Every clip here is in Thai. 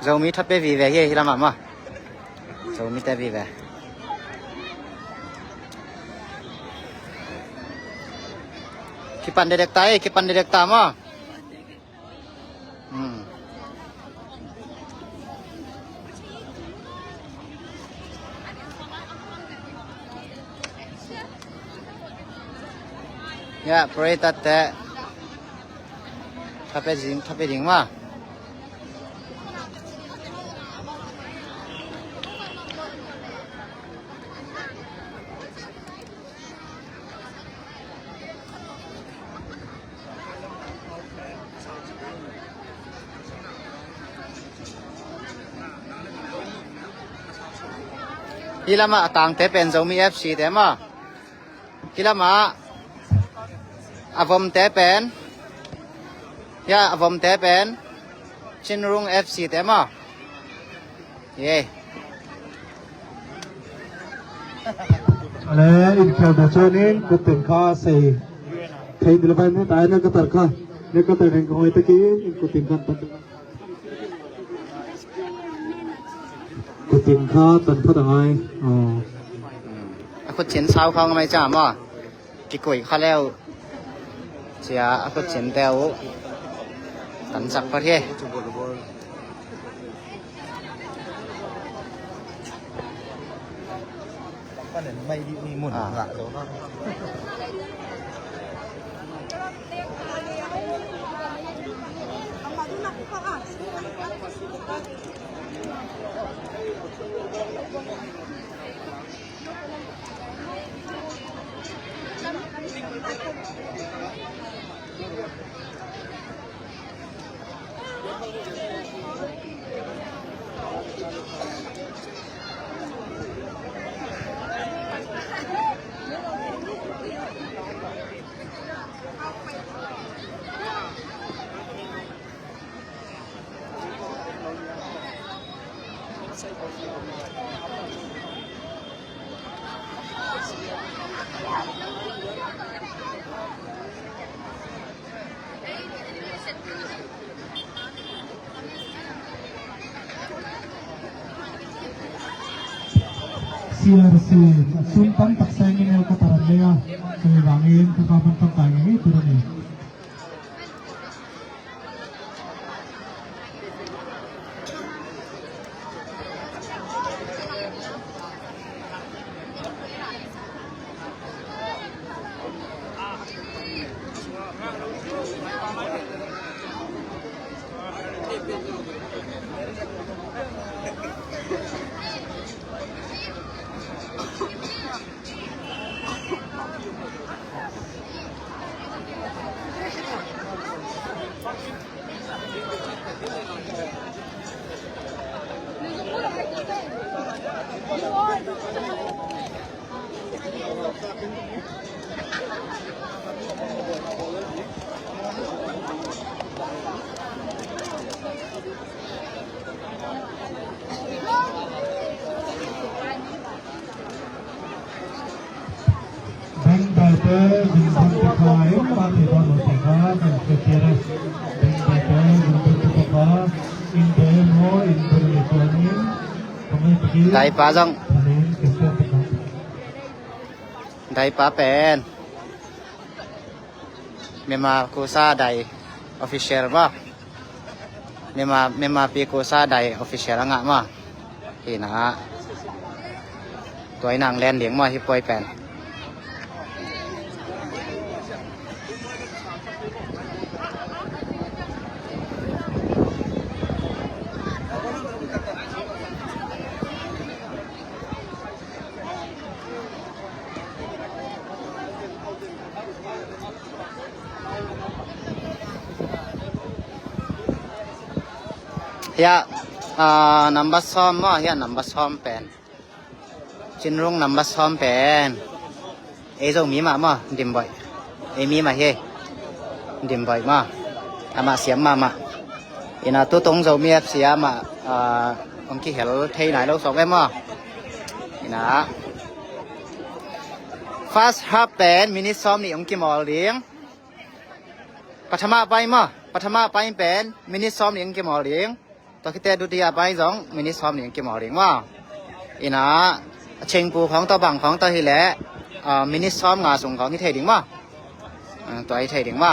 dầu mi thấp bé vì về kia làm mà dầu mi té vì về khi pan dedek tay khi pan dedek ta mà ya pray tate thấp bé ding mà Ilama tang te pen zomi FC te ma Ilama avom te pen ya avom te pen Chinrung FC te ma ye ale introduction in kutin kha se thei dilbai mu tai na ka tar kha ne ka tar ring hoi ta ki in kutin kan tan kutin kha tan pha dai aku chen sao không mai cha ma ki koi kha leo chia aku chen teo tan sak pa theไม่ดีมีหมุนละโดนCRC Sultan Paksangin el Katarandea Kewangin Kekapan Pangkangin itu ni Dai pa jong Dai pa pen Mema kusa dai official ba Mema pi kusa dai official nga ma Hina Toy nang len lieng ma hi poi pen Ya number som ma ya number som pen Chinrung number som pen Ezo mi ma dim boy mi ma he dim boy ma ama siam ma ina tu tong zo mi sia ma ông ki hel thei nai lo sok em ma ina first half pen minute som ni ông ki mol lieng pathama pai ma pathama pai pen minute som ni ông ki mol lieng ตัวคิดแต่ดูดีไปสองมินิซ้อมนี่เกี่ยวหมอเองว่าอีน่ะเชิงปูของตัวบังของตัวที่แหละมินิซ้อมงาส่งของที่เทดิงว่าตัวไอ้เทดิงว่า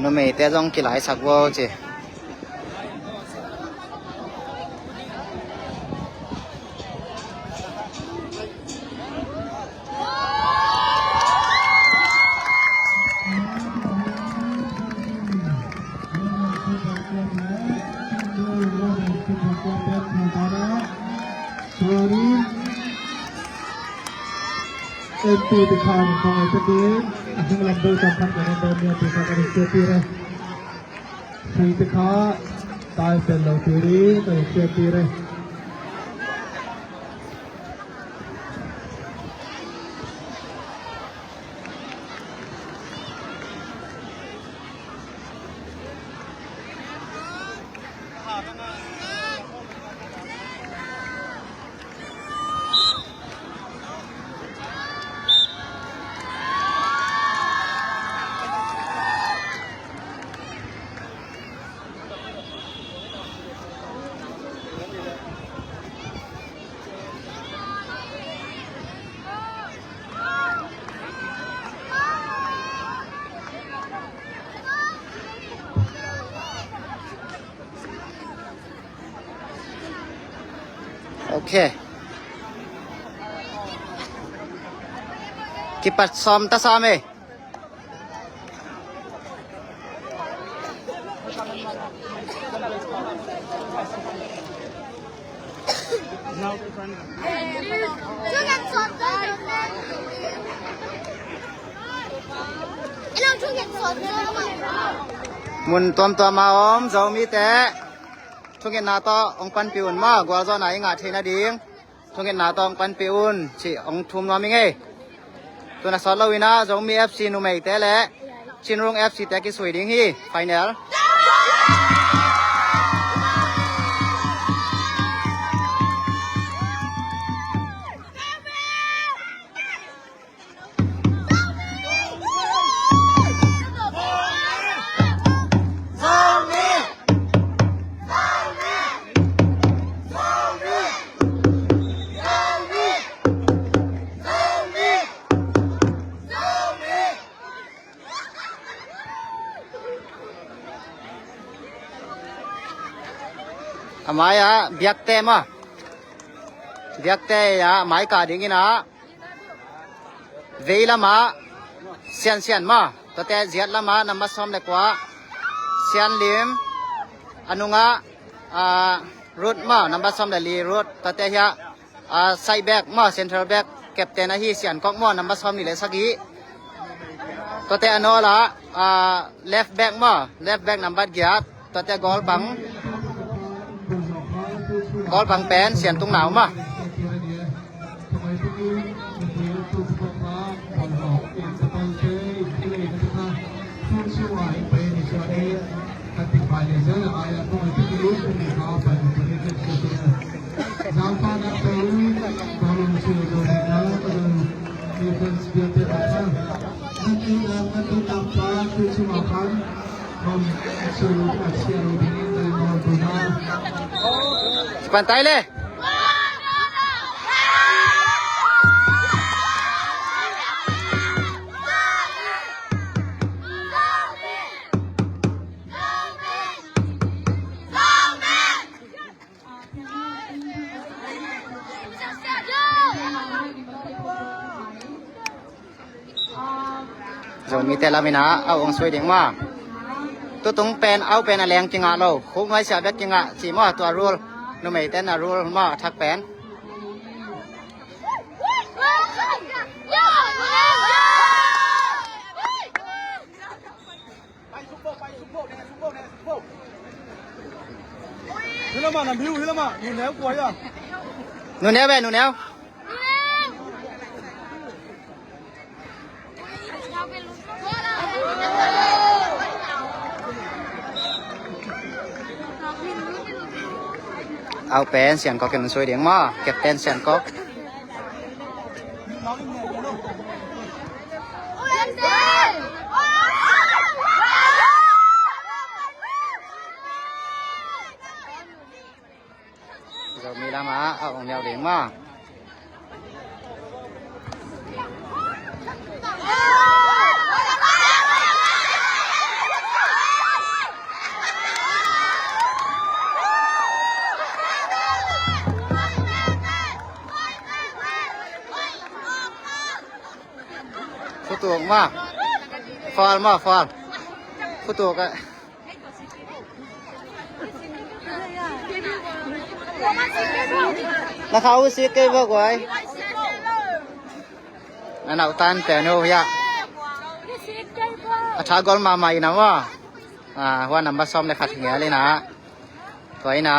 nó mày té rong kỳ lại sạc vô chị MP เป็นคานของไอ้ตะกี้ซึ่งลำเบอร์สำคัญกับในเดิมเนี่ยเป็นการเสียปีเลยสิ่งที่เขาตายเป็นเหล่าทีรีเป็นเสียปีเลย Oke. Kipat som ta same. Mun tom ma om zo mi te. Thungin na to ong pan piun ma gwa zo na inga thina ding thungin na to ong pan piun chi ong thum no mi nge tu na solo wina zo mi FC nu mai te le chinrung FC te ki sui ding hi final Amaya biak te ma biak te ya mai ka ding ina veila ma sian sian ma to te ziat la ma nam ma som le kwa sian lim anunga root ma nam ba som le li root to te ya side back ma central back captain a hi sian kok ma nam ba som ni le sagi to te anola left back ma left back number giat to te goal bang Gol bang pen sian tung nào mà Bàn tay lên. Rồi mi tela mina au ong soi ding ma. Tu tung pen au pen a leng chinga lo. Khung ngai sia bet chinga chi ma tua rule. No mai ten a rule ma thak pen. Hilama nam hiu hilama nu neo quay à. Nu neo be nu neo. เอาเป็นเสียงก็เก็บมันสวยเดียงมาเก็บเป็นเสียงก็เรามีละมาเอาของเดียวเดียงมาผู้ตัวมาฟอลมาฟอลผู้ตัวก็แล้วเขาซื้อเก็บไว้ก่อนนั่นเอาตันแต่โน้ยะถ้ากอลมาใหม่นะว่าว่านัมเบอร์ซ้อมในขัดเหงียเลยนะถอยนะ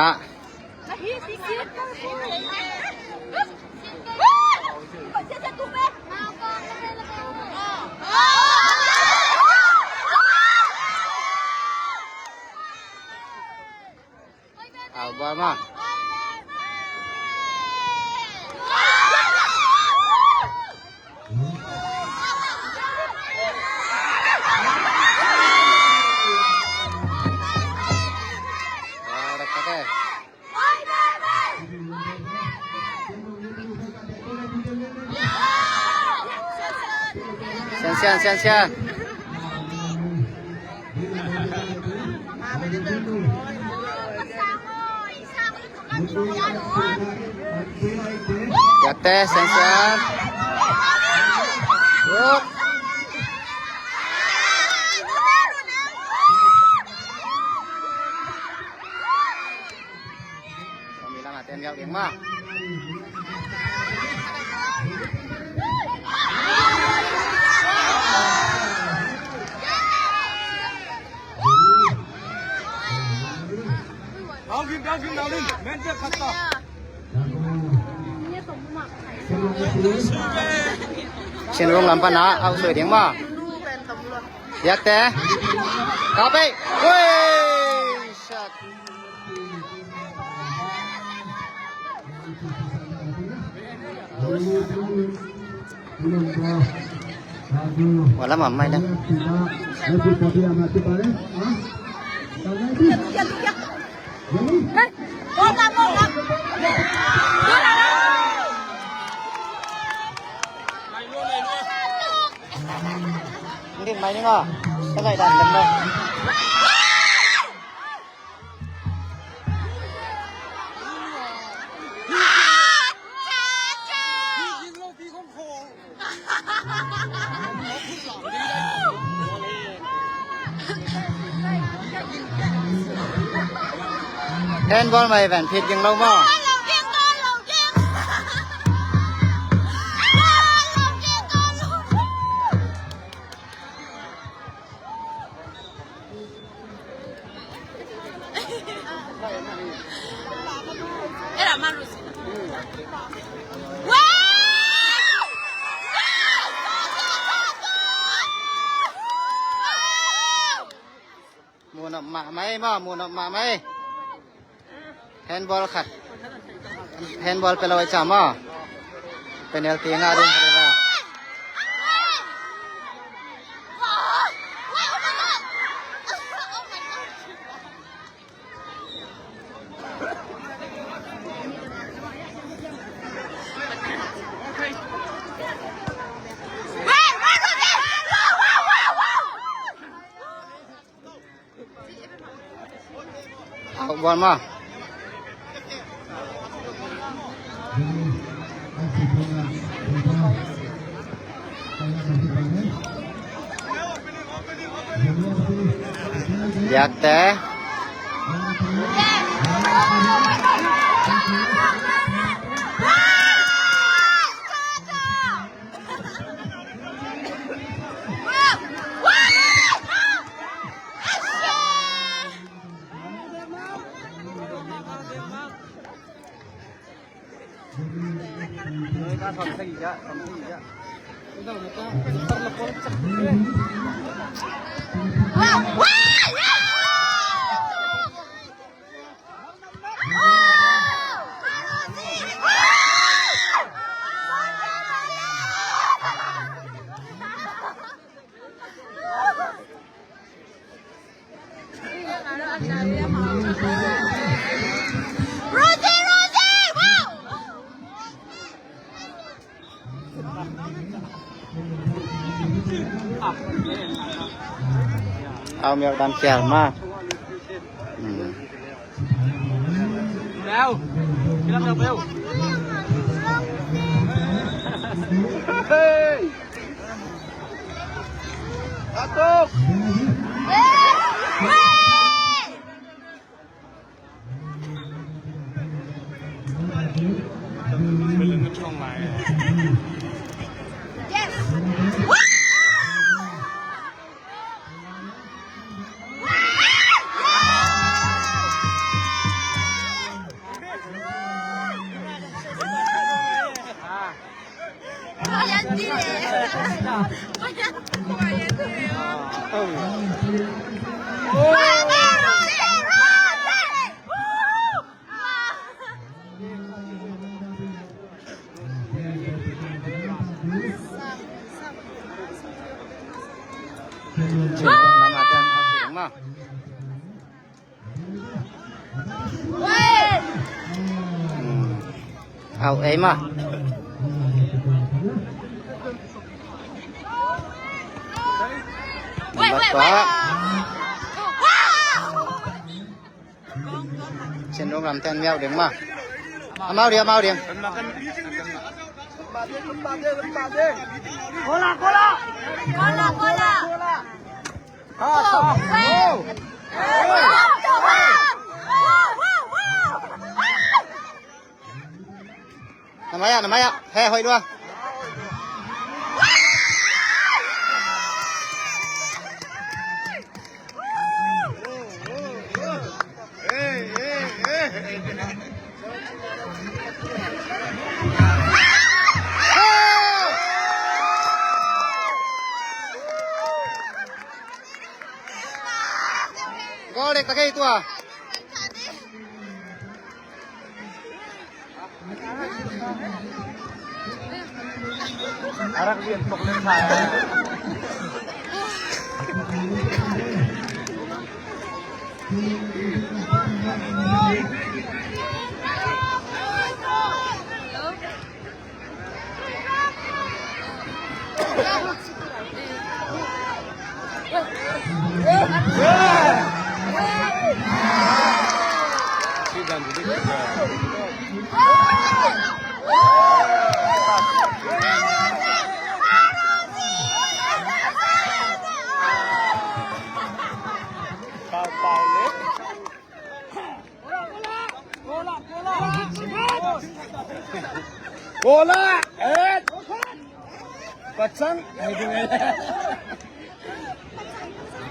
เอาบอลมาเซียนอยากเตะเซียนลุกมีลามาเต้นยาวเก่งมากเอาลินแม่นเจ็บขัดต่อเชนรงลำปนาเอาสวยเดียงมาอยากแต่เข้าไปเฮ้ยชัดวันละหม่ำไม่ได้นี่ไหมนี่ก็ก็ใส่ดันกันเลยแทนบอลไปแผ่นผิดยังเราบ้างมูนออกมาไหมบ้ามูนออกมาไหมแฮนด์บอลขัดแฮนด์บอลเป็นอะไรจ้าม่าเป็นเอลตีง่าดุงเลยว่าเอาบอลมาอยากแต่ทำสิ่งเยอะทำสิ่งเยอะ เอาเมียดำแก้วมาแล้วกินแล้วเร็วเฮ้ยอาตุกเป็นเรื่องช่องไหนเอาเอ้มาเช่นโรงแรมแทนแมวเดียงมาเอาเมาเดียวโคลาnamanya hei hoi dua golek pakai itu ah arak dia untuk lensa bola pasang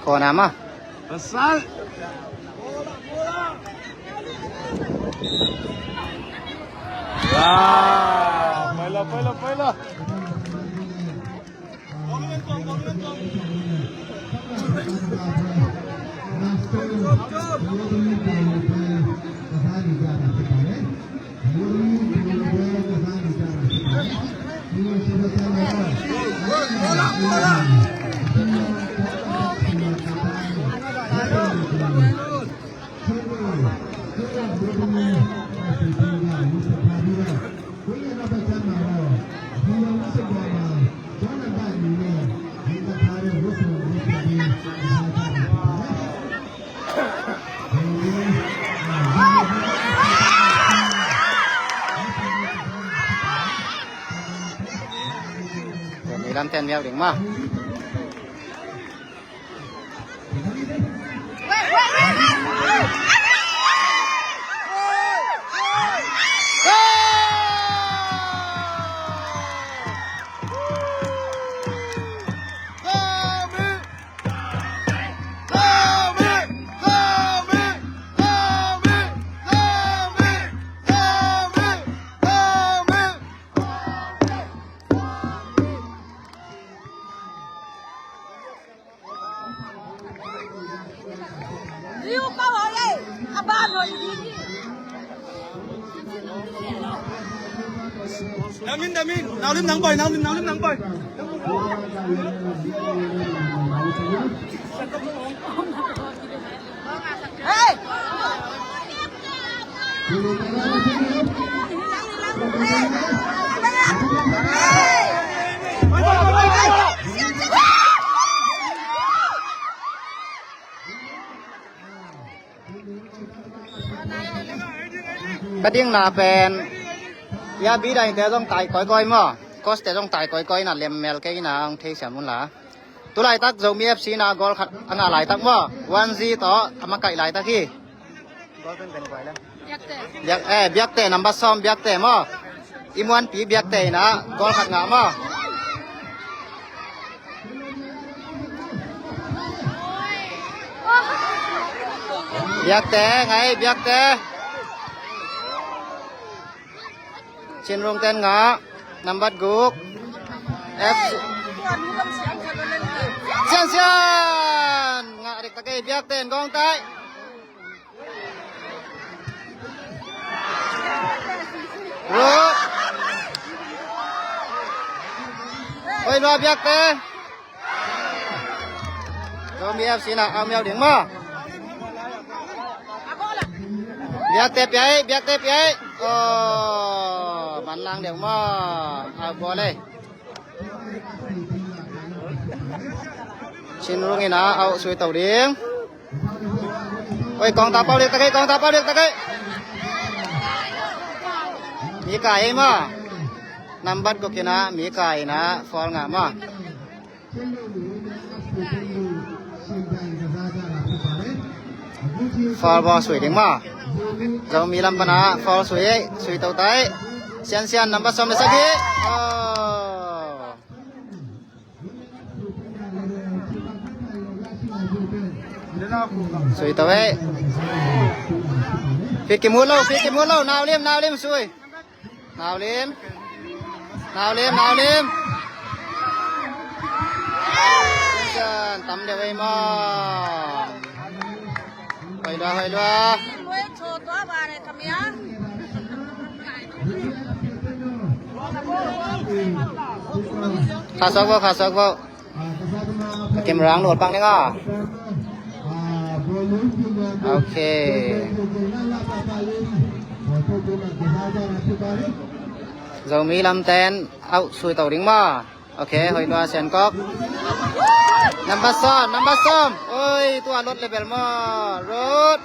kau nama pasang Pela. Làm tên mèo đừng mà Damin, nào nắng bời. Hey! กระดิ่งหน้าเป็นยาบีได้แต่ต้องตายก้อยๆมั้งก็แต่ต้องตายก้อยๆนั่นเลี้ยมแมวแกกินน้ำเทเสียมุนละตัวไหลตักจะมีFC นะกอลขัดอันอะไรตักมั้งวันซีต่อทำมาไก่ไหลตักที่กอลเป็นไก่แล้วเบียกเตะนัมบัสซอมเบียกเตะมั้งอิมวันปีเบียกเตะนะกอลขัดงามั้งเบียกเตะไงเบียกเตะชินรงเต้นงานัมบัดกุกF Sian sian ngak dik takai biak ten gong tai Rut Oi loa biak te Zombie FC na ao mèo điếng mà biak te piai bắn lang điếng mà ao bò đây Xin rung ina au suy tàu điếng ôi con ta bao được ta cái mỹ cài mà nằm bắt có kia na mỹ cài na fall ngã mà fall bò suy điếng mà rồi mỹ làm bana fall suy tàu tay xian nằm bắt xong là sao kia Suy tao ấy Phía cái muôn lâu Nào liêm xuôi Nào liêm Tắm đẹp ấy mà Hồi loa Khá sốc vô Kìm ráng nột bằng đấy ngà Ok Dầu mi lâm tên Áo xuôi tàu đính mà Ok hồi đoà xèn cốc Number some Ôi tua lốt level mà Rốt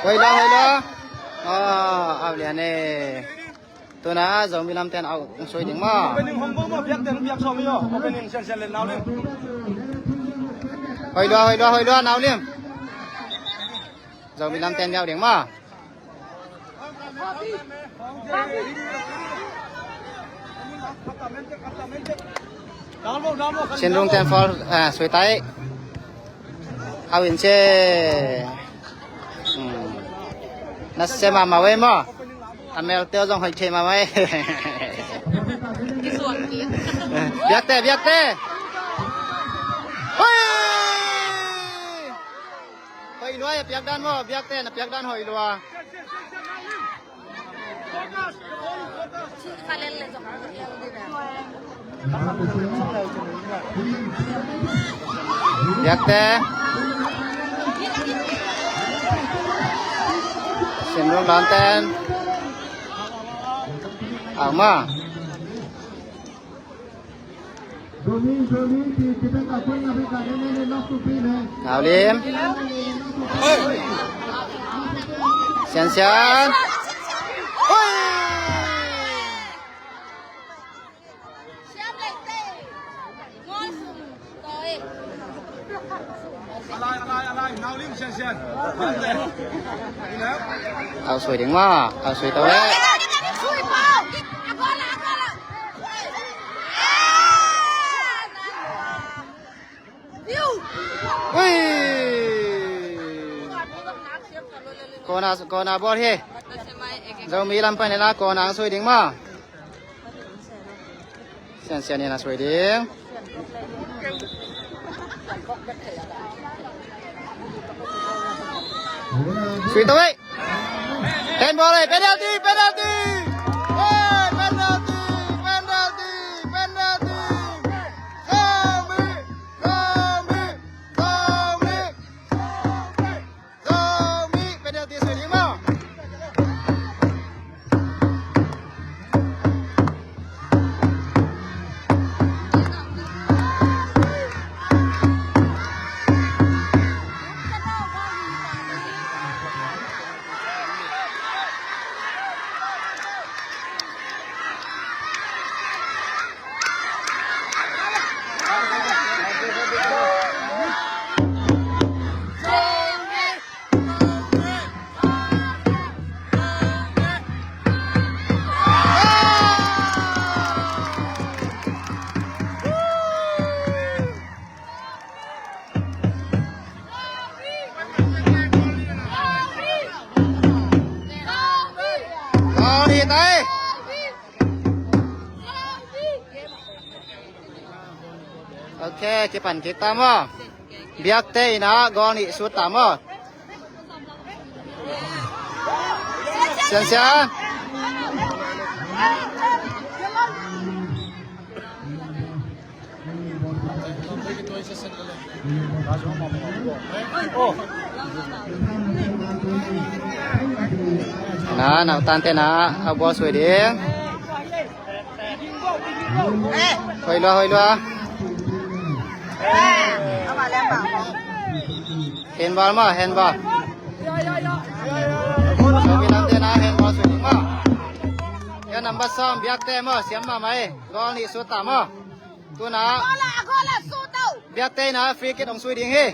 Hồi lo Áo liền nè Tôi nói dầu mi lâm tên áo xuôi đính mà Hồi đoà nào liêm Dầu mi lâm tên nhau đính mà Xin rung tên fall xuôi tay Áo in chê Nó sẽ mà màu em mà Amel tiêu dòng hồi chê mà mấy Biak te Hồi loa biak đan mà biak te là biak đan hồi loa biak te Xin rung đón tên mà Nào liêm Xian Áo xuôi đính mà Áo xuôi tao đấy Con nào bò thế Dầu mi làm phải này là con nào xuôi đính mà Xian này là xuôi đính Xuôi tao ấy Tên bò này penalty Ôi penalty ke pan ke ta mo biak te na gol ni su ta mo sian sian na nào tan thế na ao bò sủi đi hồi lo handball mà handball so vi nam thế na handball sủi đi mà ya number som biak te mà siam mà mày gol ni su ta mà tu na gola su tau biak te na free kick ong sủi đi he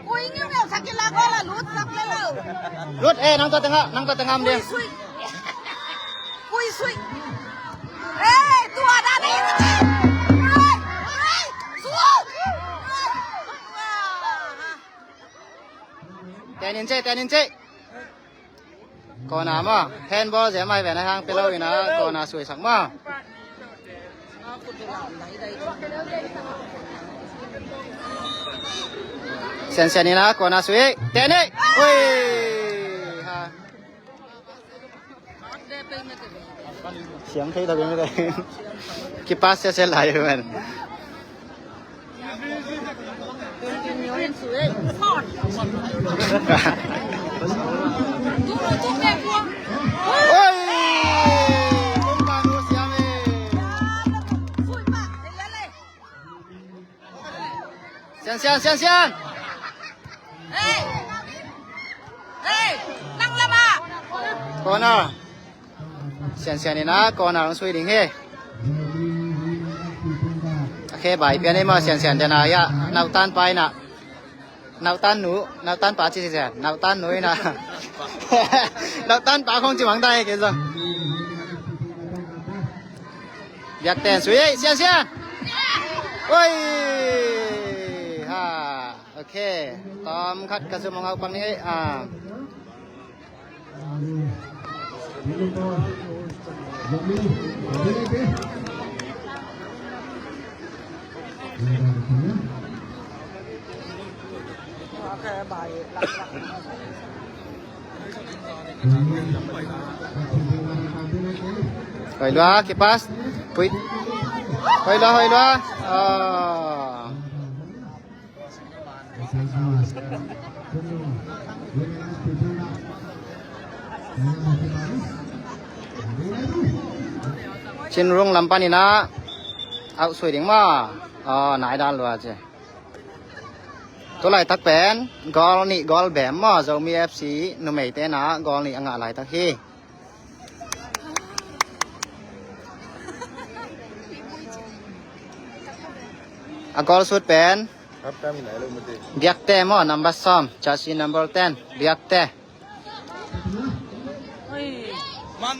kui ngiu ngiu sakit la gola lut sak le lo lut nang to tengah dia kui sui tua dah ni su tên chơi còn nào mà handball sẽ mày về này hang pelo ina còn nào sủi sắc mà sen ina còn nào sủi tên đi ui ha tiếng thấy tao biết đấy cái pass sẽ lại rồi mình ôi không bằng luôn xem đi sen năng la ba còn nào sen này na còn nào nó suy đỉnh he okay bài bên này mà sen thế nào ya nào tan bay nè nào tan bả chỉ sen nào tan núi nè nào tan bả không chịu bằng tay kìa rồi việc tiền suy sen ôi ha okay tóm khát cái số mong học bằng này Hồi loa cái pass quýt hồi loa trên rung làm pan na áo sủi đỉnh mà nãy đan luôn chứ tôi lại tắc bén gol bém mà dầu mi FC nó mấy tên á gol nị ăn lại tắc khi gol sút bén biak te mà number som chassis number 10 biak te Man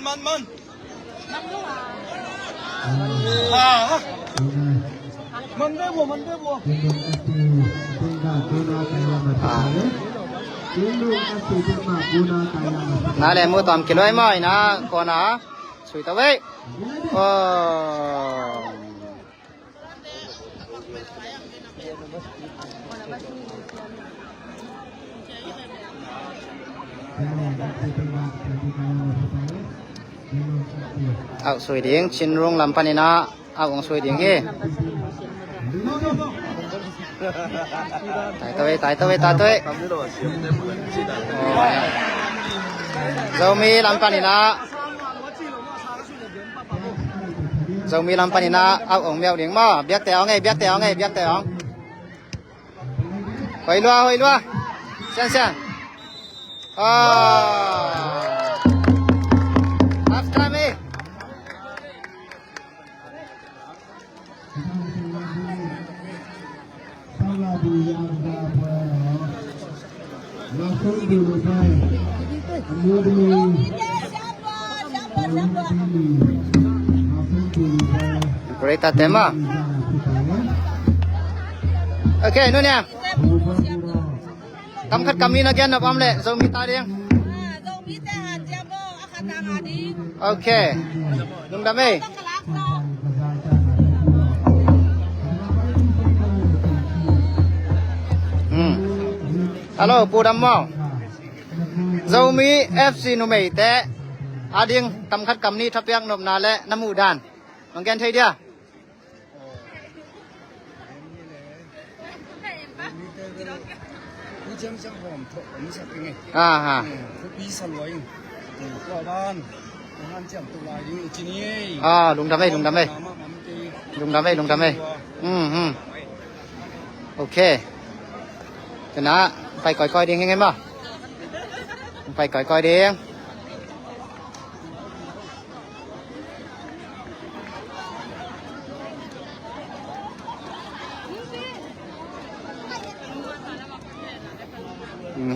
nãy để mua tầm kilo ấy na còn á sủi tao ấy áo sủi điếng chín rung làm pan na áo ông sủi điếng he tại tôi dầu mi làm pan na áo ông mèo điếng mà biếc téo ngay hồi loa sen after me Great tema. Okay, nu nha. Kam khat kami na gyan na pam le, zo mi ta ding. Okay. Nung dami. ฮัลโหลปูดำมอเรามี FC นุเมยแต่อาดิงกำคัดกำนี้ทับยักนบนาและน้ำมูดานน้องแกนไทยเดียฮะลุงทำไมโอเคเดี๋ยวนะไปก่อยๆเด้งยังไงบ้างไปก่อยๆเด้ง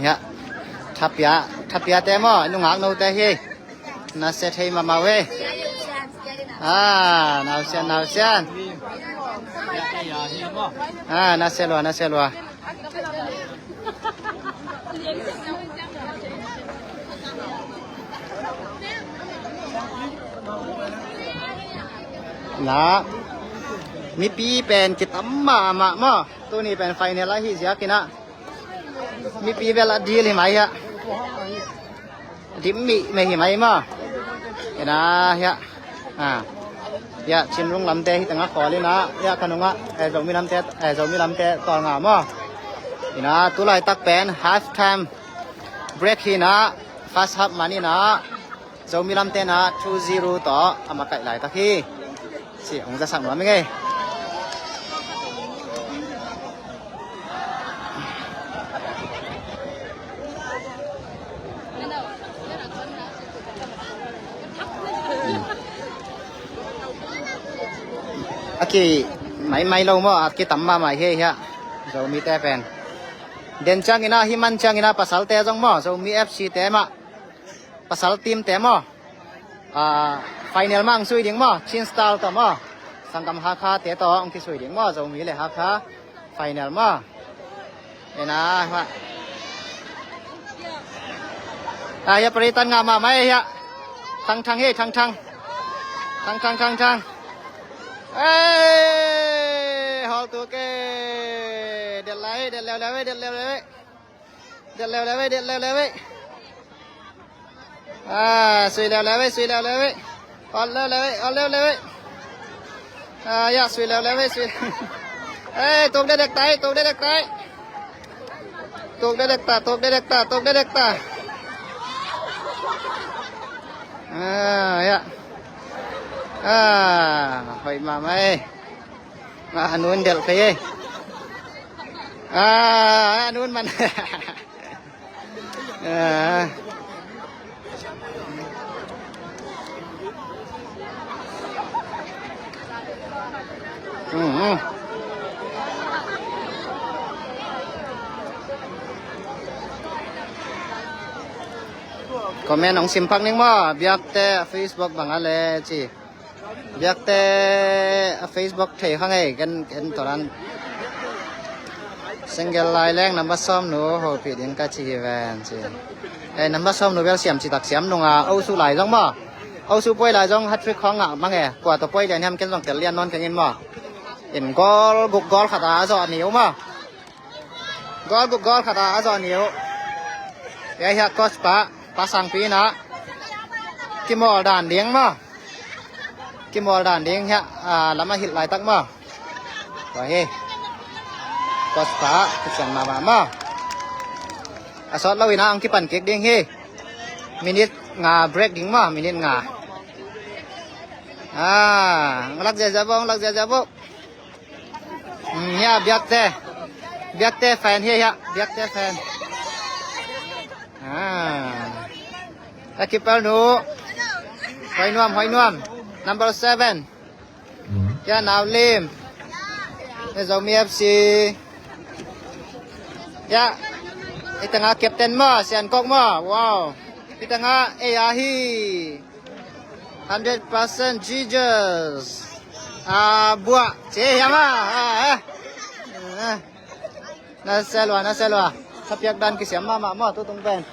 เฮียทับยาเต็มอ่ะนุ่งหางนูแต่เฮน่าเสียให้มาเว้ยน่าเสียน่าเสียลัวนะมีปีเป็นกิตตัมมาตัวนี้เป็นไฟเนลฮิเสียกินะมีปีเวลาดีเลยไหมฮะดิมมีไม่เห็นไหมมั้งเห็นนะฮะยะชินรุ่งลำเตะที่ตั้งขอเลยนะยะขนมอ่ะเรามีลำเตะต่องามั้งเห็นนะตัวลายตักเป็น half time break ฮีนะ fast half มานี่นะเรามีลำเตะนะ 2-0 ต่อเอามาไก่ลายตักฮีสิองจะสั่งหน่อยไหมไงaki mai lo mo aki tamma mai he ya zo mi te pen den chang ina himan chang ina pasal te jong mo zo mi fc te ma pasal team te mo final mang sui ding mo chin style to mo sangkam ha kha te to ong ki sui ding mo zo mi le ha kha final mo ena ha ya peritan nga ma mai ya thang he thangเอ้ฮอลตัวเกเด็ดเลยเด็ดเร็วเลยเด็ดเร็วเลยสวยเร็วเลยออนเร็วเลยอย่าสวยเร็วเลยสวยตกได้เด็กตายตกได้เด็กตาอย่าhỏi mà mày mà anh nuôi được cái anh nuôi mình comment ông sim phăng nín mà biết te Facebook bằngอะไรจีเบียกแต่ Facebook เทข้างไงกันตอนนั้นซิงเกิลไลน์แรงนัมเบอร์ซ้อมหนูโหผิดยังกะชีแวนสินัมเบอร์ซ้อมหนูเวลเสียมจิตักเสียมนงเอาสู้ไหลจ้องบ่เอาสู้ป่วยไหลจ้องฮัตทริคของมั้งไงกว่าตัวป่วยเดี๋ยวนี้มันกันต้องเรียนนอนกันยินบ่เห็นกอลกุกกอลขาตาจอเหนียวบ่กุกกอลขาตาจอเหนียวไอ้เหี้ยก็ปะสังปีนะกิมอด่านเลี้ยงบ่กิมอลด่านเด้งฮะแล้วมาหิดลายตักมาว่าเฮ้ก็สปาที่สั่งมาสอดเราวินาอังคิปันเก๊กเด้งเฮ้มินิทงาเบรกดิ้งมามินิทงาลักเจ้าบ่เฮียเบียกเต้แฟนเฮียเบียกเต้แฟนตะคิปเปิลหนูหอยนวมNumber 7 ya now lim zo mi fc ya itanga captain mo sian kok mo wow itanga ayahi 100% Jesus buat je ya ma na selwa sapiak dan ki siam ma mo tu tung pen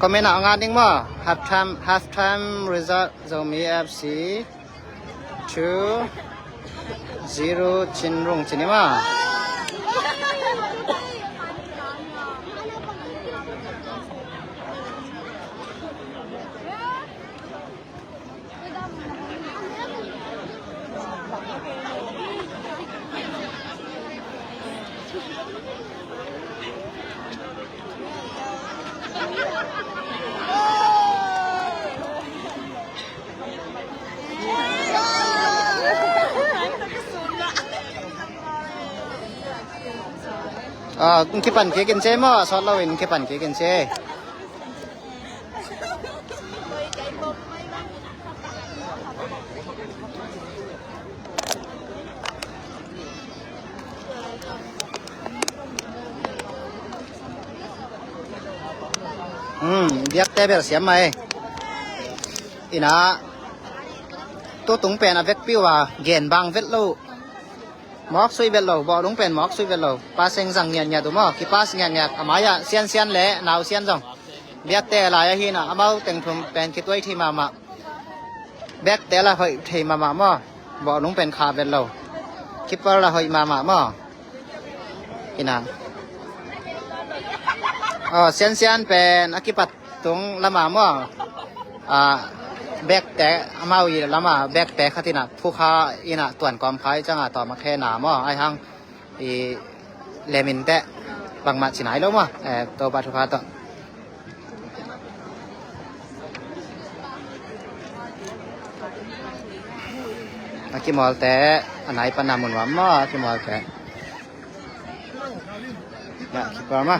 comment เอางานดิ้งมั้งhalf time result จะมี FC 0 ชินรุงชินิมาคิปันเกกินเจมอสอดเราเห็นคิปันเกกินเจเบียกแต่เบียกเสียมไหมอีน่ะตัวตุงเป็นเวกปิ้วว่าเกณฑ์บางเวทลูมอกซุยเวลโลบ่ลุงเป็นมอกซุยเวลโลปาเซงสังเงียนตัวมอคิปาสเงียนอามายะเซียนเซียนแหละนาวเซียนจงเบียกแต่ลายหินะอามาแต่งทุมเป็นคิดไว้ที่มาแบกแต่ละเฮยที่มามอบ่ลุงเป็นคาเวลโลคิปาละเฮยมามออีนางเซียนเซียนเป็นอคิปัตตรงละมามอแบกแต่อามาอีละมาแบกแต่ขตินะผู้ค้าอีน่ะต่วนความคล้ายจังต่อมาแค่หนามไอ้หังอีเลมินแต่บางมาสิไหนแล้วมั้ตัวปัทุคาต่ออากิมอลแต่อันไหนปนามุนวามอากิมอลแต่อยากคิดว่ามา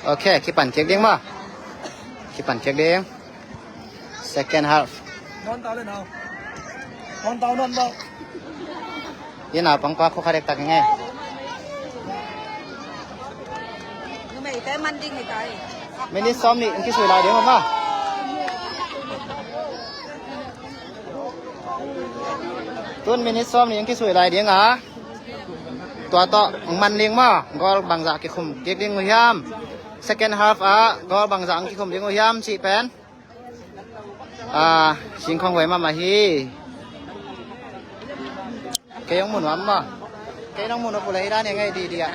โอเคคิดปั่นเค้กเด้งมาคิดปั่นเค้กเด้ง second half นอนเตาเลยเนาะนอนเตายี่น่าปังปากเขาขายเด็กตักยังไง ไม่แต่มันดิ้งไม่ตาย ไม่ได้ซ้อมนี่อันที่สวยลายเดี๋ยวมาต้นมินิซ้อมนี่อันที่สวยลายเดี๋ยวอ่ะตัวต่อมันเลี้ยงมาก็บางจากกี่คุมเก็กเลี้ยงหัวยาม second half ก็บางจากกี่คุมเลี้ยงหัวยามสี่แผ่นชิงของไว้มาฮีเกยงหมุนวัมมาเกยงหมุนวับเลยด้านยังไงดีอ่ะ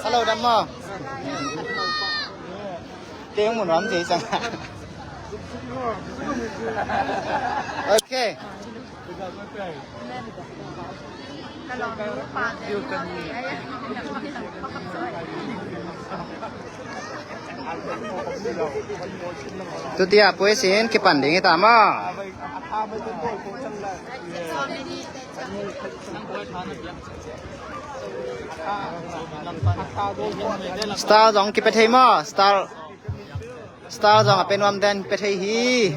ฮัลโหลดัมมาเกยงหมุนวัมจีจังโอเคTutia puesin ke panding itama. Star dong ki pethai ma star dong apen wam den pethai hi.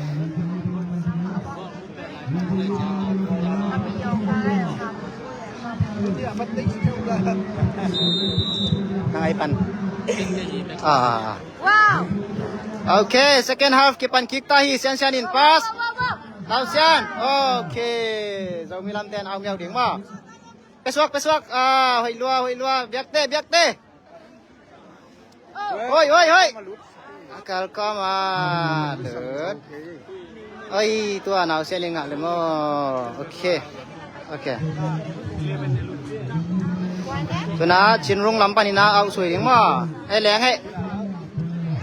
Ngai pan. Wow. Okay, second half kipan kick tahi sian sian in pass. Now sian. Okay. Zau mi lam ten au miao ding ma. Peswak hoi lua biak te. Hoi. Akal ka ma. Lut. Oi, tua now sian ling le mo. Okay. Tuna chin rung lam panina au sui ding ma. Ai leng he.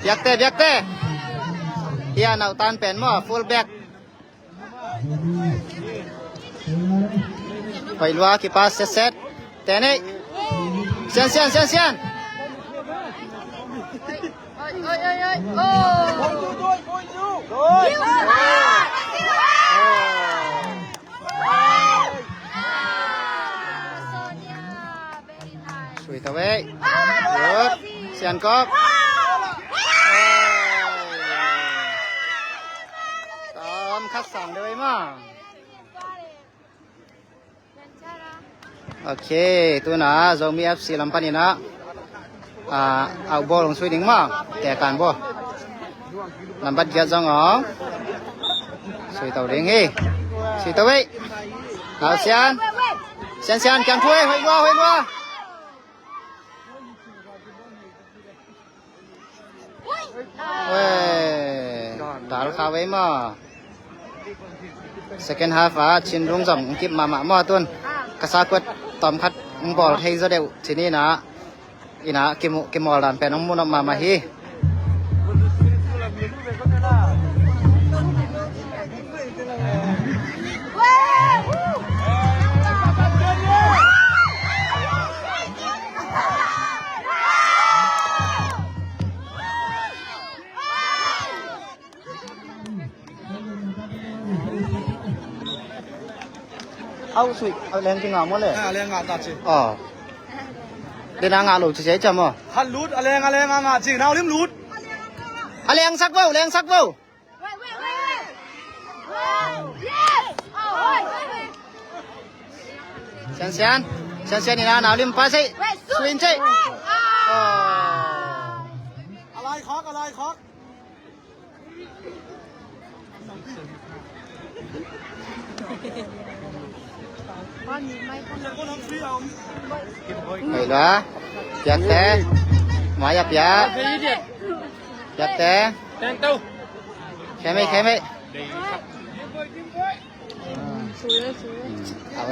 Biak te. Ia nau tan pen ma full back. Pai lua ki pas set. Tene. Sian. Oi. Oh. Sui tao ấy. Good. Sian cop. Tóm khắc sòng đây mà. Ok, tôi nói giống như FC làm pani na. Áo bò lồng suy đỉnh mà, kẻ cản bò. Làm bắt giật rong ó. Sui tao đỉnh đi. Sui tao ấy. Nào Sian. Sian kèm thui, hoi qua. เว้ยดาลคาไว้มา second half ชินรุงจอมกิบมามาต้นกระซากวดตอมคัดบอลให้ซะเดียวทีนี้นะอีนะกิมอลดันเป็นน้องมุนมาฮีเอาสุยเอาแรงจริงอ่ะหมดเลย อะไรงาตาจี อ๋อเดี๋ยวนางาลูกเฉยๆจำอ่ะ ฮัลลูดอะไรงาจีนาวลิมลูด แรงสักเว้าแรงสักเว้า เซียนนี่นะหนาวลิมปาสิสวินใช่อ๋อ อะไรคอก ไปละเปียกแต่หมาอย่าเปียกเปียกแต่แค่ไม่เอาไป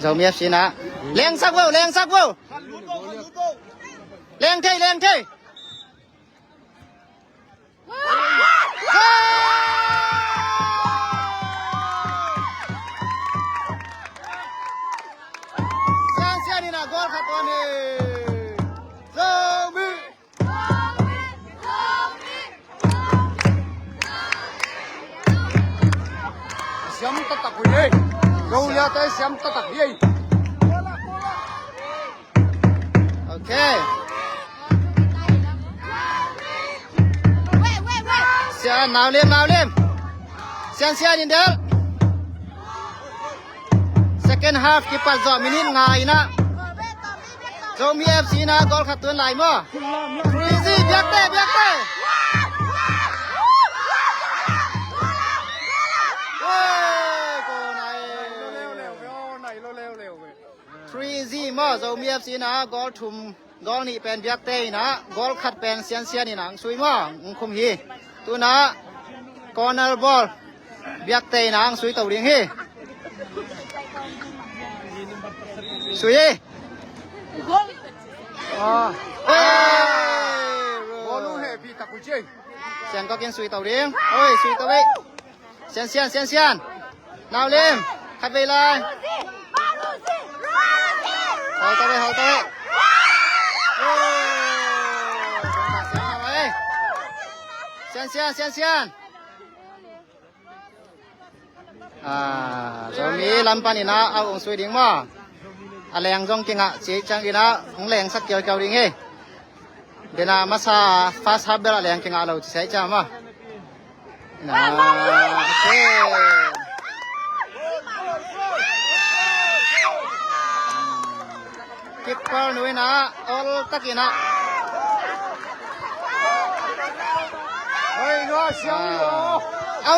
เรามีสินะแรงสักเว้าแรงเท่เสียนี่นะกอลขัดตัวนี้เรามีSiam tatak ko ye. Go ya tay siam tatak ye. โอเคเสียหนาวเล่มเสียนี่เด้อ second half กี่ปัจจุบันมินิง่ายนะเรามี FC นะกอลขัดตัวไหลมั้งCrazy เบียกเต้Crazy มั้งเรามี FC นะกอลทุ่มกอลนี่เป็นเบียกเต้นะกอลขัดเป็นเสียนี่หนังสวยมั้งคุมฮีตัวนะ corner ball เบียกเต้หนังสวยตัวเรียงฮีสวยBolu he pi tak ko je. เสียนก็กินสุยเต่าเรียงโอ้ยสุยเต่าเว้ยเสียนนาวเล่มขัดเวลาหอยเต่าเว้ยเสียนจะมีลำปันนี่นะเอาองสุยดิ้งมาอะไรยังจงกิงจีจังอีนะของแรงสักเกี่ยวดิ้งเฮเดี๋ยวนะมาซาฟาสฮับเบลอะไรยังกิงเราจะใช้จ้ามาโอเคกิปเปอร์นุ้ยนะออลตักอีนะ Hey no siam yo. เอา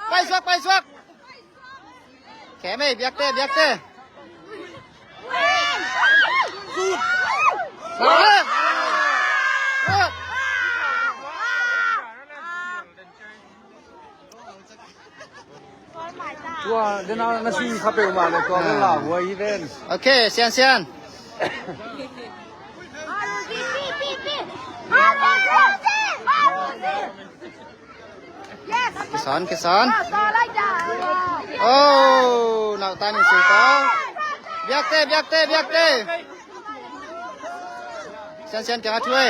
ไปสวกแขไม่เบียกเต้Tua dena nasi khape ma le ko la wo yi den. โอเคเซียนกิสอนโอ้หนาวตานี่สุดต่อเบียกเต้เซียนจะมาช่วย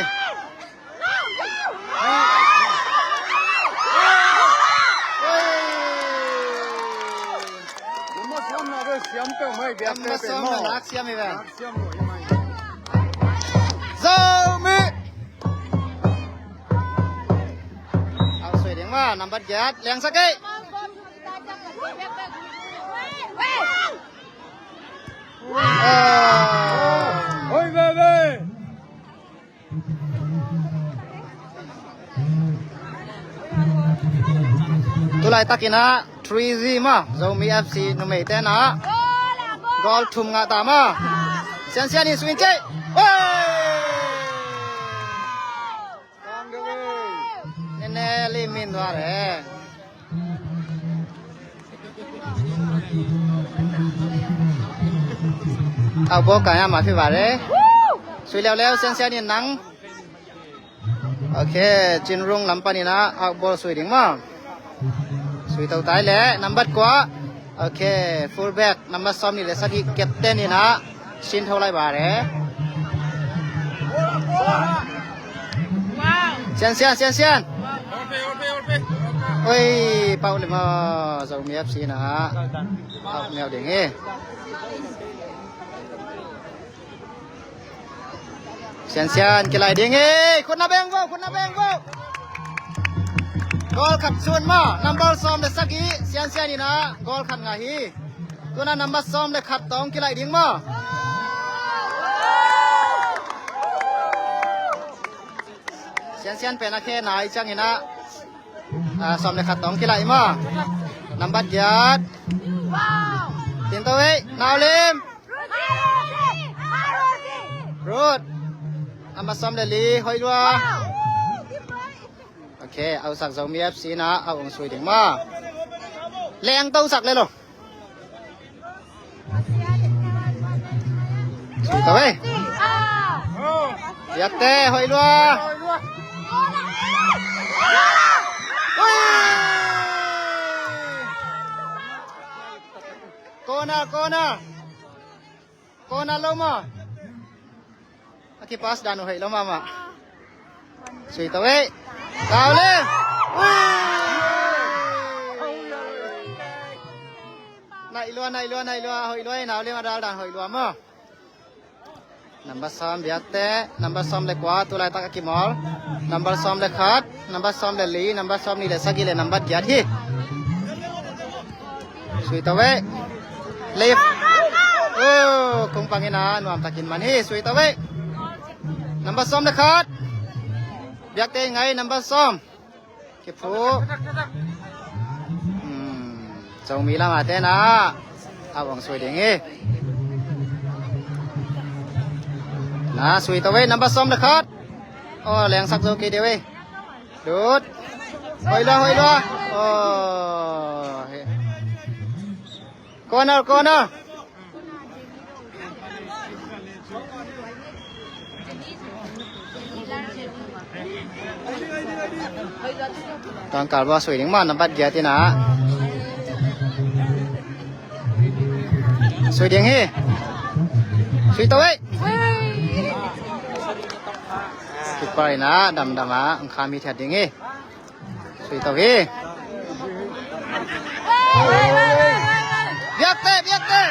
Mo siam na be siam pe mai be ทำมาซ้อมนักเสียไม่แบ่ง Siam mo yi mai. โซมิเอาสวยเดียงว่านับบัตรยัดแรงสักไอ้Oi bebe. ตุลายตักินะ3-0มาเรามี FC นุ่มเอเต้นะกอลทุ่มงาตามาเซียนนี่สวิงเจ้กอ li min wa re ao bo ka ya ma phi ba re sui leo leo sen sen ni nang ok chin rung lam pa ni na ao bo sui ding ma sui tau tai le number kwa ok full back number som ni le sa thi captain ni na shin thau lai ba re sen sen ôi bao lên mà dầu mi FC nè bao mèo để nghe sen cái lại đi ngheคนน่ะแบงvô gol khap chun ma number som le saki sen ni na gol khat nga hi tu na number som le khat tong cái lại ding ma sen pe na khe nai chang ina som le khat tong cái lại ma number yat tin to ei nào lim rút number som le li hoi lua ok ao sak dầu mi FC na ao ong sui ding ma leng tau sak le lo sui to ei yat te hoi lua Kona lo mo aki pas danu hai lo mama sui to ei cao lên này lua hồi lua nào lên mà đào hồi lua mà number som biat te number som le kwa tu lai tak ki mol number som le khat number som le li number som ni le sagi le number biat hi sui to ei left kung pangina nuam takin man hi sui to ei number som le khat biak te ngai number som ki phu chau mi la ma te na awang sui ding hi na sui to ei number som le khat leng sak zo ki de ei đút hồi lo corner toàn cả bao sủi đứng mà nó bắt giá thế nào sủi đứng hi sủi tao ấy chụp bài ná đầm á ông khám mi thật đứng hi sủi tao hi biết tê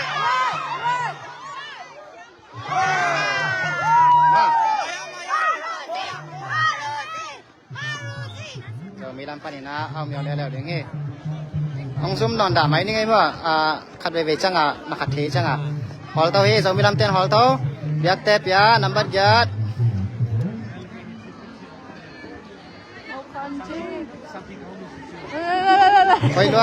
มีลำปันนี่นะเอาเมียวแล้วเดี๋ยวงี้องซุ่มนอนด่าไหมนี่ไงว่าขัดไปจังมาขัดเทจังฮอลเต้าเฮ้เรามีลำเต้นฮอลเต้ายักเตปยานัมบัดยัดไปดู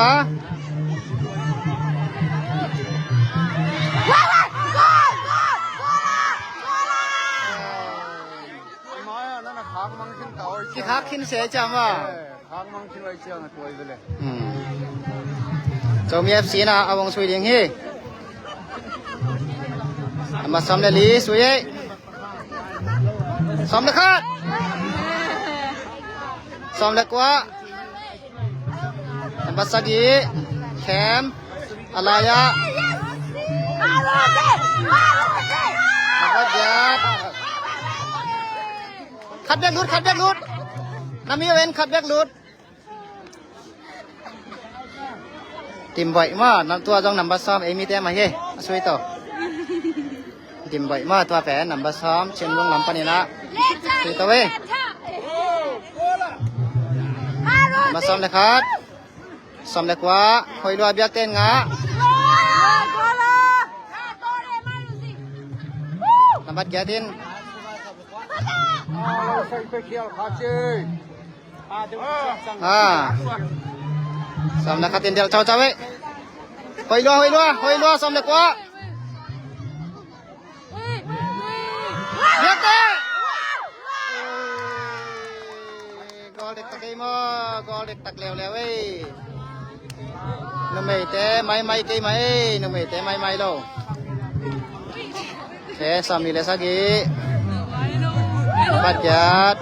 ที่คักขึ้นเสียจังว่าเจ้ามีFCนะเอาวงสวยเดียงฮีมาซ้อมเลยลีสวยซ้อมเลยคาดซ้อมเลยกว่ามาสักยีแคมอะไรอะมาก็ยัดคัดแบกลุดน้ำมีเว้นคัดแบกลุดทีมบ่อยมากน้ำตัวต้องนำบัสซ้อมมีเต้มาเฮ้ช่วยต่อทีมบ่อยมากตัวแปรนำบัสซ้อมเชียนลงลำปานีนะช่วยต่อเว้มาซ้อมเลยครับซ้อมเลยกว่าคอยรัวเบียกเต้นงะนำบัดแกดินซ้อมนะครับเตียนเดียวเจ้าเว้ยหอยลัวซ้อมเลยกว่าเบียกเต้ก อเด็กตะกี้มอกอเด็กตักแล้วเอ้ยนไม่แต่ไม่กี่ไม่นไม่แต่ไม่โลแค่สามีเลยสักกี่บัดยัด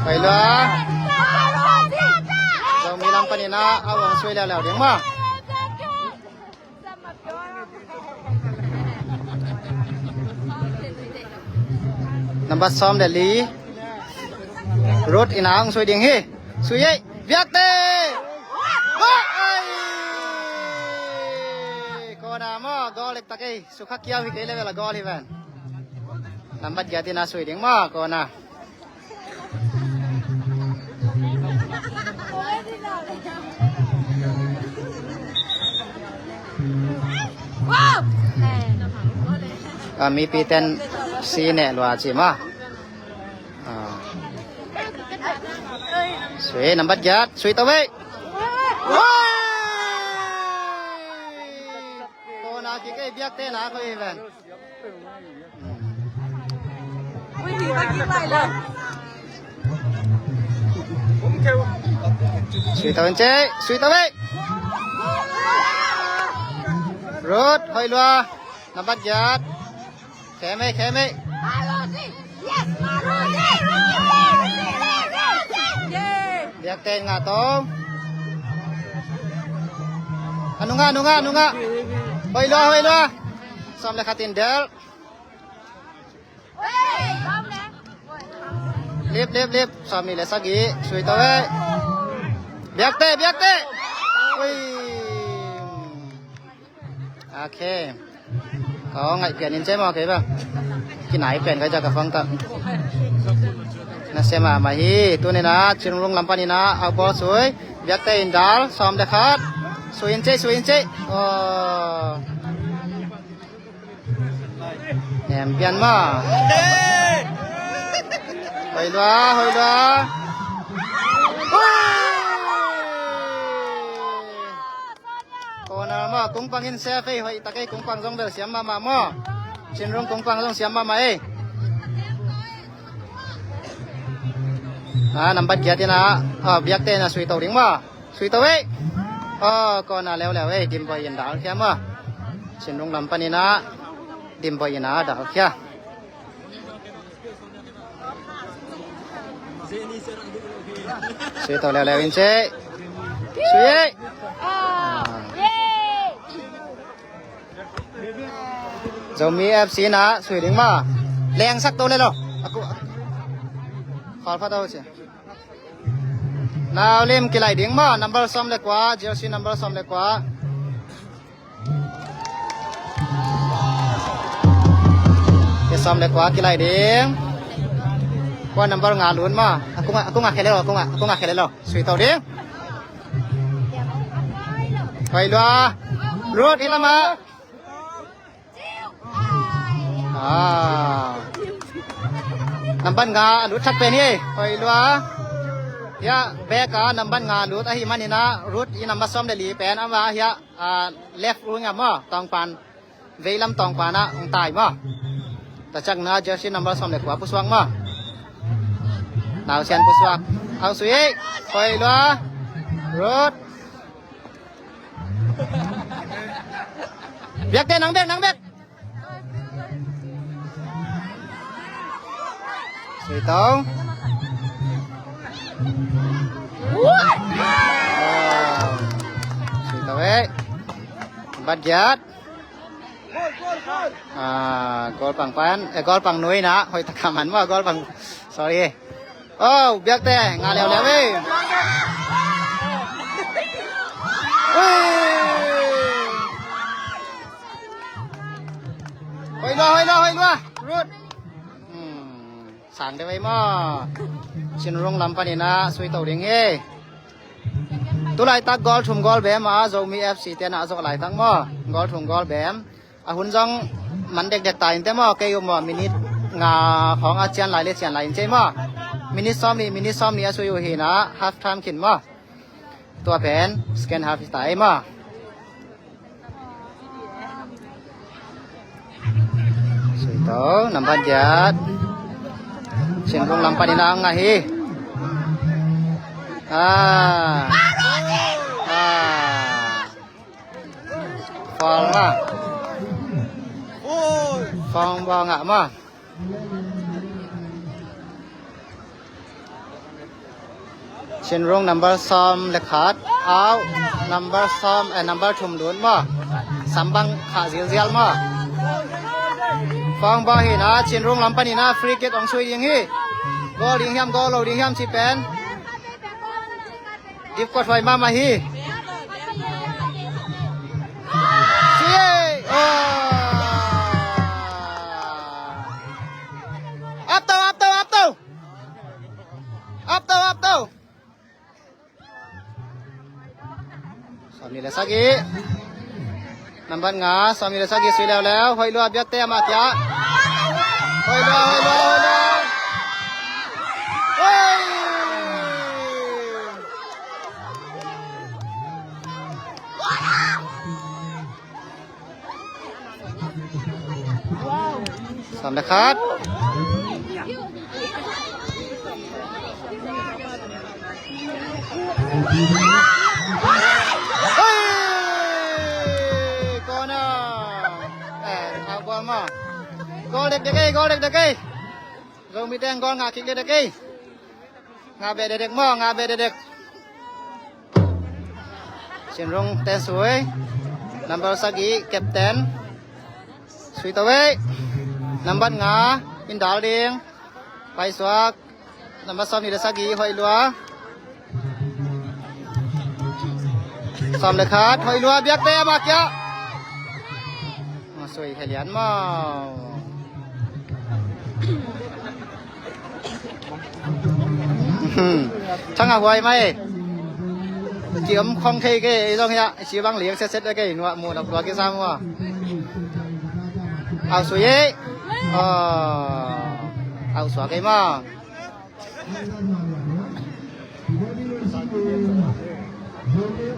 ไปเลยเรามีลำปนินะเอาวงช่วยแล้วเดี๋ยวมานับบัตรซ้อมเดลีรถอีนางช่วยดิ่งฮีช่วยยัยเบียกเต้ก็นามากอเล็กตะกี้สุขเกียวฮิเกเลเวลากอลฮิเวนนับบัตรยาตินาช่วยดิ่งมาก็นะมีปีเต็นซีเนี่ยลัวจิมาสวยนับบัตรยัดสวยตัวเว้ยโคนาคิกไอ้เบียกเต้นะเขาเองเลยวิ่งหนีมากินอะไรเลย สวยตัวเจ๊สวยตัวเว้ยรถหอยลัวนับบัตรยัดแค่ไม่เบียกเต้งาตงนุงะหอยลัวซ้อมเลยคาตินเดลรีบซ้อมนี่เลยสักกี่สวยตัวเว้ยเบียกเต้โอเคเขาไงเปลี่ยนนินเจมาโอเคป่ะที่ไหนเปลี่ยนก็จะกับฟังกันนะเสมาฮีตัวนี้นะชิลงลำปานี่นะเอาบอลสวยเบียกเต้อินดาลซ้อมเด็กขาดสวยอินเจโอ้แหมเปลี่ยนมาหอยลัวโอ้นะมากุ้งปังอินเซฟหอยตะไคร้กุ้งปังจงเบลเสียมมาหม้อชินรุ่งกุ้งปังจงเสียมมานับบัตรเกียรตินะเบียกเต้นะสวยตัวดิ่งมาสวยตัวเว้ยก็น่าแล้วเว้ยดิมบอยินดาวแค่มาชินรุ่งลำปานีนะดิมบอยินดาวดาวแค่สวยตัวแล้วอินเช่สวยจะมีเอฟซีนะสวยดิ่งมาแรงสักตัวเลยเหรอขอพระเจ้าเสียนาเล่มกี่ไหลดิ่งมานัมเบอร์ซ้ำเล็กกว่าเจลซีนัมเบอร์ซ้ำเล็กกว่าจะซ้ำเล็กกว่ากี่ไหลดิ่งว่านัมเบอร์งานลุ้นมาaku nggak kelelo aku nggak kelelo สวยตัวดิ่งไปลัวรูดอีละมานับบัตรงาลุดชัดเป็นยี่ไปลัวยาเบกานับบัตรงาลุดไอ้มันนี่นะรุดอีนับบัตรซ้อมเดลีเป็นอาว่าเฮียเลฟรู้งามมั้ตองปันเวลัมตองปานะองตายมั้แต่จังนะเจอชินับบัตรซ้อมเด็กกว่าผู้สว่างมั้ดาวเชียนผู้สว่างเอาสวยไปลัวรุดเบียกเต้นังเบกสวยตองสวยตัวเว้ยบัดยัดกอลปังปันกอลปังนุ้ยนะหอยตะขามันว่ากอลปัง sorry โอ้เบียกเต้งานเร็วเว้ยหอยลัวรุดสั่งได้ไหมมั่ชินรงลำปานีนะสวยตัวดิ่งเอตัวไหลตักกอลทุ่มกอลแบมจะมีเอฟซีเต้นจะไหลตั้งมั่กอลทุ่มกอลแบมหุ่นจังมันเด็กๆตายแต่มั่เกี่ยวมั่มินิงาของอาจารย์ไหลเลียนไหลใช่มั่มินิซ้อมนี่สวยอยู่เห็นนะฮาฟไทม์ขินมั่ตัวแผนสแกนฮาฟตายมั่สวยตัวน้ำพันยัด Cenderung lampan ina ngahi. Phong mà. Phong bao ngạ mà. Cenderung number som lekhat out number som number thum dun mà. Sambang kha zil mà. Phong bao hi na Cenderung lampan ina free kick ong sui ying hi. Go ding hiam go lo ding hiam chi pen. Dip kot vai ma hi. Up tau. Sami le sagi. Number nga sami le sagi sui leo hoi lua biak te ma kya. Hoi lua. Sam dekat. Corner. Ball mà. Goal đẹp đây. Rồi mi teng goal ngã kick đây đây. Ngã bè đẹp mà, ngã bè đẹp. Cenderung ten suai. Number sagi captain. Sui tawe. Number ngã in dal ding. Pai suak. Number som ni da sagi hoi lua. Som lekhat hoi lua biak te ma kya. Ma sui helian ma. Chang à hoài mai. Kiếm không thấy cái dòng ya, chỉ bằng liếng xét cái nọ mùa đọc cái sao mà. Ao suy ấy. Ao xóa cái mà.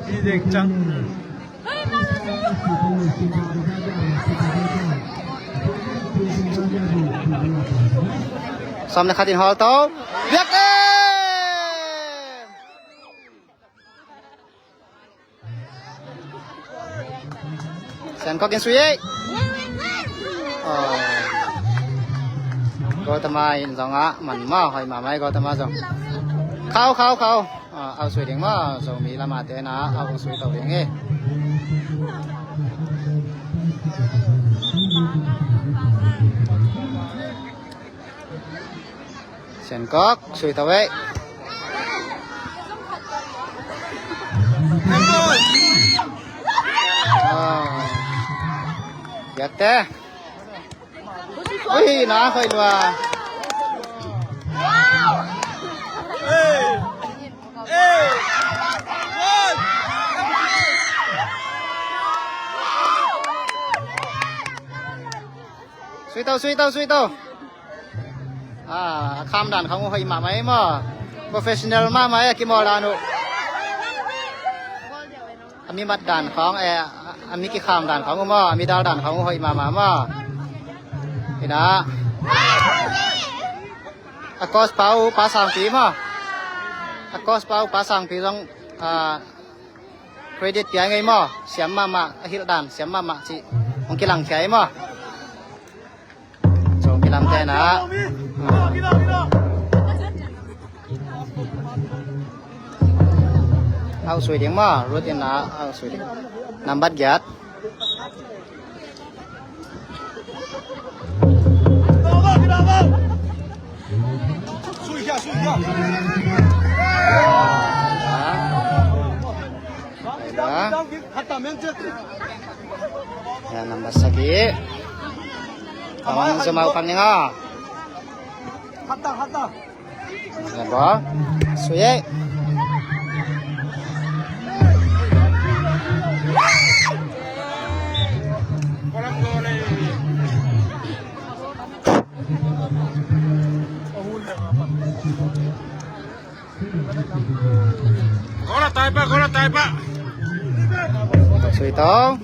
Đi đẹp chăng? Xong là khát tiền hò tốt. Việc đi. Sen có kiến suy ấy. Có tầm ai dòng á, mình mà hỏi mà mấy có tầm ai dòng. Khao. Ao suy tiếng mà, rồi mi làm mà thế nào, ao suy tàu tiếng ấy. Sen có suy tàu ấy. Giật thế. Ui, nó khơi lùa. Suy tàu. Kham đàn không hơi mà mấy mà. Professional mà mấy kia mò là nụ. Ami mặt đàn không ami cái kham đàn không mà, ami đào đàn không hơi mà. Thì đó. Akos pau pasang pi mà. Akos pau pasang pi dong credit pi ngay mà, xiêm mà hil đàn xiêm mà chị. Ông kia lằng cái mà. Chồng kia làm thế nào? Ao suy tiếng mà, rồi tiền là ao suy tiếng. Nằm bắt ghét. Ya, nambah lagi. Kamu semau pan nga. Hatta. Ya, ba. Suye. Có là tay pa. Suy tông.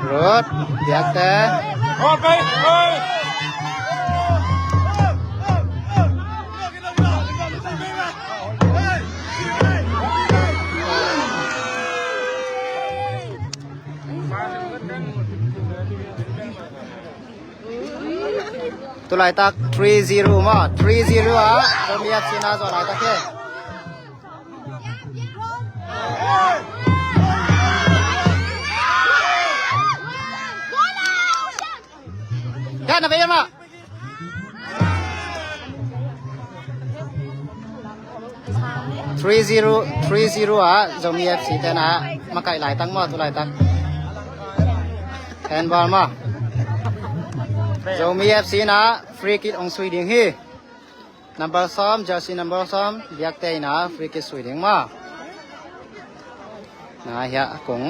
Rút, giặc tê. ตุลายตัก30มา30อ่ะโซมี FC นะจอลายตักเฮกันนะไปยังมา30อ่ะโซมี FC แต่นะมาไก่หลายตังมาตุลายตักแทนบอลมาโซมี FC นะฟรีคิกองสวีเดนฮี number 3 jersey number 3 biak te na free kick Sweden ma na ya kung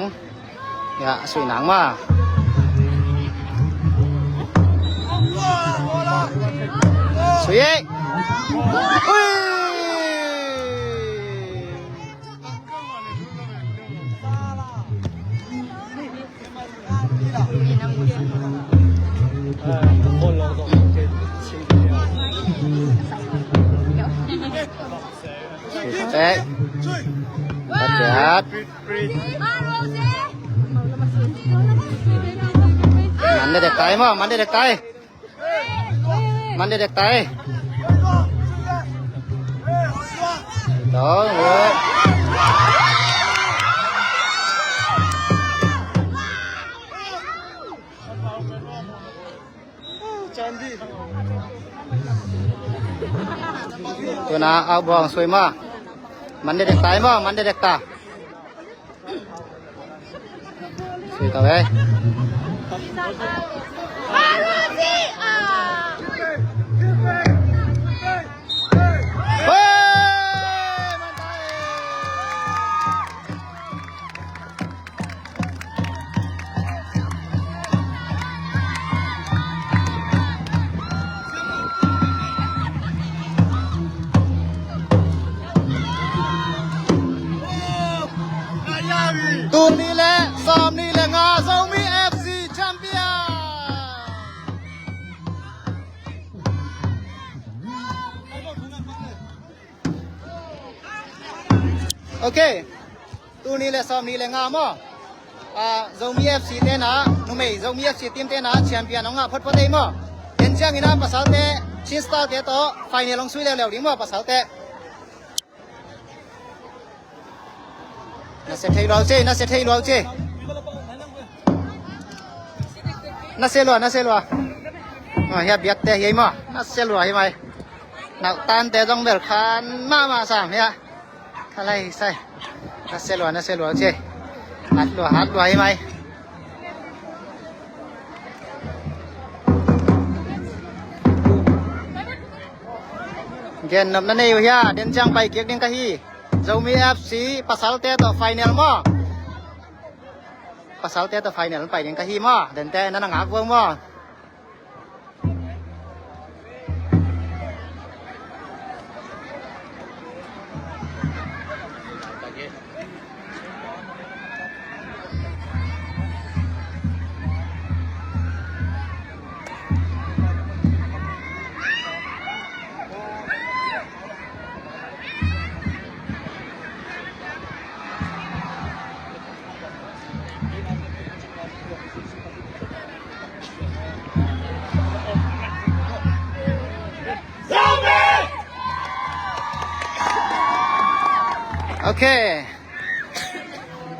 ya sui nang ma sui ui Tết Tết chết Mắn đi đẹp tay mà, mắn đi đẹp tay Mắn đi đẹp tay Đó, rồi Tôi na áo bong xuôi mà Mắn đi đẹp tay mà, mắn đi đẹp ta Xuôi tao đâyตูนนี่แหละซ้อมนี่แหละงาโซมี FC แชมเปี้ยนโอเคตูนนี่แหละซ้อมนี่แหละงาหม้อโซมี FC เต้นะนุ่มเอ๋โซมี FC ทีมเต้นะแชมเปี้ยนน้องอ่ะพดพดเต้หม้อเห็นเชียงอีน้ำภาษาเต้ชิสตาเต้โตไฟเนี่ยลงซุยแล้วๆดิหม้อภาษาเต้น่าเสียทีเราเจ้น่าเสียทีเราเจ้น่าเสียลัวเฮียเบียดแต่เฮียมั้งน่าเสียลัวเฮียไหมนักตันแต่ต้องเบิกคันมาสามเฮียอะไรใส่น่าเสียลัวเจ้หัดลัวเฮียไหมเกณฑ์นับนั่นเองเฮียเดินจังไปเกียกดิ้งกะฮีZomi FC pasal te to final mo pasal te to final ไปยังกะฮีmo เดินแต่นั่นงากเวิงmoโอเค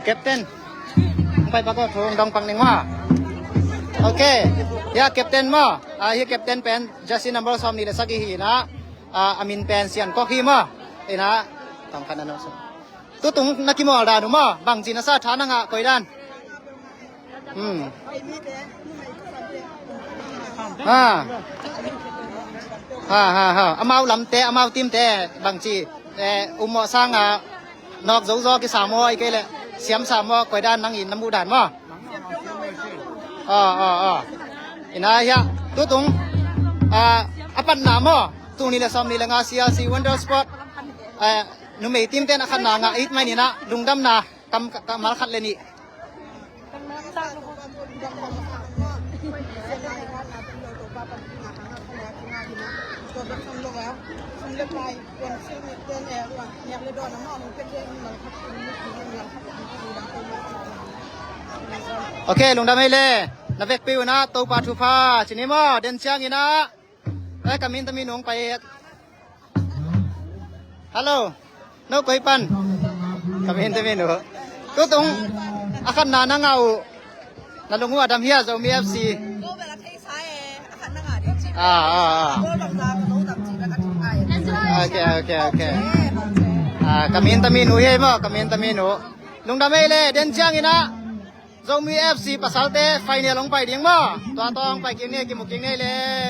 แคปเต็นไปปะก็ทงดองปังหนึ่งว่าโอเคยาแคปเต็นมาเฮียแคปเต็นเป็นจัสซี่นัมเบอร์2นี่แหละสักกี่นะอามินเป็นเซียนก็ขี้มาเอ้นะต้องคันนั้นนะตัวตรงนักกีฬาดานุมาบางจีนซาฐานังอ่ะก้อยดันอามาลำเตะอามาติมเตะบางจีอุโมสร้างนอกโซกี่สามมอไอ้เกลเสียมสามมอก้อยด้านนั่งอินน้ำมูด่านมั้งอินายะตัวตรงอปันนามอตัวนี้แหละซ้อมนี่แหละงาCRC Wonder Sportนุ่มเอทีมเต้นขันนางอีทไม่นี่นะดุงดำนากำมาขัดเลยนี่โอเคลุงดำให้เลยนับเวกปิวนะตัวปาทุพาชินิมอเดินเชียงอีนะ kami tami nung pa Hello. No koi pan. Kami tami no. Tu tung akan na ngau. Nalungu adam hia zo mi FC. ก็เวลาเทใช้อาคารนั่งอ่ะเดี๋ยวจีบ ก็ลงตามรู้ตับจีบแล้วก็ถูกไอ้ Okay. Kami tami no he mo, kami tami no. Nung damay le den chiang ina. Zo mi FC pasalte final long pai ding mo. Tua tong pai king ne ki mu king ne le.